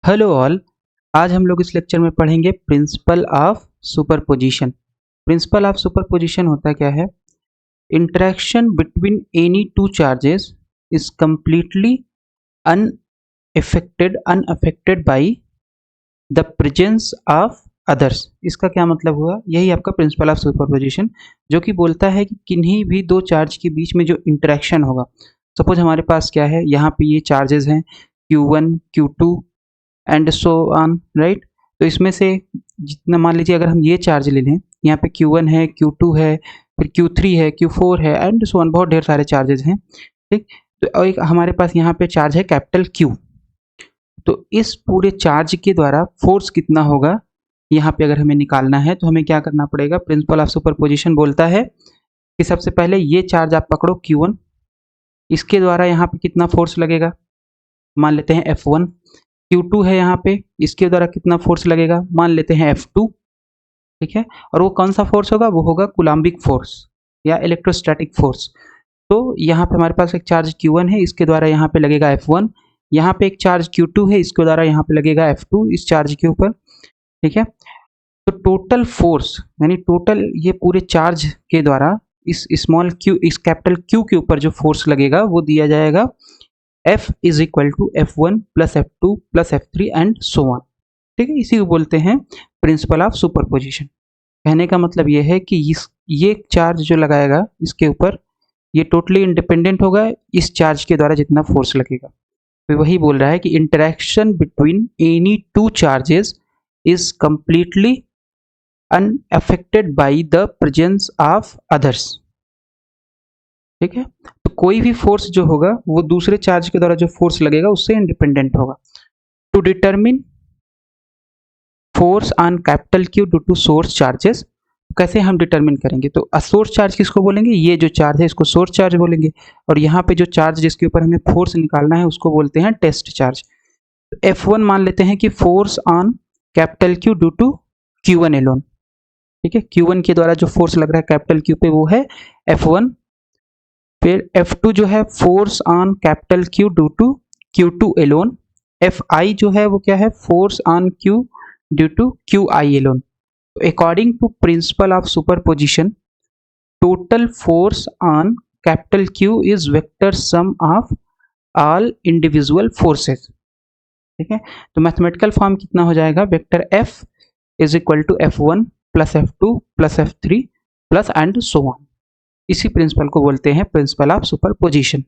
Hello all. आज हम लोग इस लेक्चर में पढ़ेंगे principal of superposition. Principal of superposition होता क्या है? Interaction between any two charges is completely unaffected by the presence of others. इसका क्या मतलब हुआ? यही आपका प्रिंसिपल ऑफ सुपरपोजिशन, जो कि बोलता है कि किन्हीं भी दो चार्ज के बीच में जो इंटरेक्शन होगा, सपोज हमारे पास क्या है, यहाँ पे ये चार्जेस हैं Q1 Q2 and so on, right. तो इसमें से जितना, मान लीजिए अगर हम ये चार्ज ले लें, यहाँ पे Q1 है, Q2 है, फिर Q3 है, Q4 है एंड सो ऑन, बहुत ढेर सारे चार्जेस हैं, ठीक। तो एक हमारे पास यहाँ पे चार्ज है कैपिटल Q। तो इस पूरे चार्ज के द्वारा फोर्स कितना होगा, यहाँ पे अगर हमें निकालना है तो हमें क्या करना पड़ेगा? प्रिंसिपल ऑफ सुपरपोजिशन बोलता है कि सबसे पहले ये चार्ज आप पकड़ो Q1, इसके द्वारा यहाँ पे कितना फोर्स लगेगा, मान लेते हैं F1। Q2 है यहाँ पे, इसके द्वारा कितना फोर्स लगेगा, मान लेते हैं F2, ठीक है। और वो कौन सा फोर्स होगा? वो होगा कूलम्बिक फोर्स या इलेक्ट्रोस्टैटिक फोर्स। तो यहाँ पे हमारे पास एक चार्ज Q1 है, इसके द्वारा यहाँ पे लगेगा F1। यहाँ पे एक चार्ज Q2 है, इसके द्वारा यहाँ पे लगेगा F2 इस चार्ज के ऊपर, ठीक है। तो टोटल फोर्स, यानी टोटल ये पूरे चार्ज के द्वारा इस स्मॉल q, इस कैपिटल Q के ऊपर जो फोर्स लगेगा वो दिया जाएगा F is equal to F1 plus F2 plus F3 and so on, ठीक है। इसी को बोलते हैं प्रिंसिपल ऑफ सुपरपोजिशन। कहने का मतलब ये है कि ये चार्ज जो लगाएगा इसके ऊपर, ये टोटली इंडिपेंडेंट होगा इस चार्ज के द्वारा जितना फोर्स लगेगा। तो वही बोल रहा है कि interaction between any two charges is completely unaffected by the presence of others, ठीक है। तो कोई भी फोर्स जो होगा वो दूसरे चार्ज के द्वारा जो फोर्स लगेगा उससे इंडिपेंडेंट होगा। To determine force on capital Q due to source charges, कैसे हम डिटरमिन करेंगे? तो सोर्स चार्ज किसको बोलेंगे? ये जो चार्ज है इसको सोर्स चार्ज बोलेंगे, और यहाँ पे जो चार्ज जिसके ऊपर हमें फोर्स निकालना है उसको बोलते हैं टेस्ट चार्ज। F1 मान लेते हैं कि force on capital Q due to Q1 alone, ठीक है। Q1 के द्वारा जो फोर्स लग रहा है कैपिटल Q पे वो है F1। फिर F2 जो है force on capital Q due to Q2 alone. Fi जो है वो क्या है? Force on Q due to Qi alone. According to principle of superposition, total force on capital Q is vector sum of all individual forces, ठीक है। तो mathematical form कितना हो जाएगा? Vector F is equal to F1 plus F2 plus F3 plus and so on. इसी principle को बोलते हैं प्रिंसिपल ऑफ सुपरपोजिशन।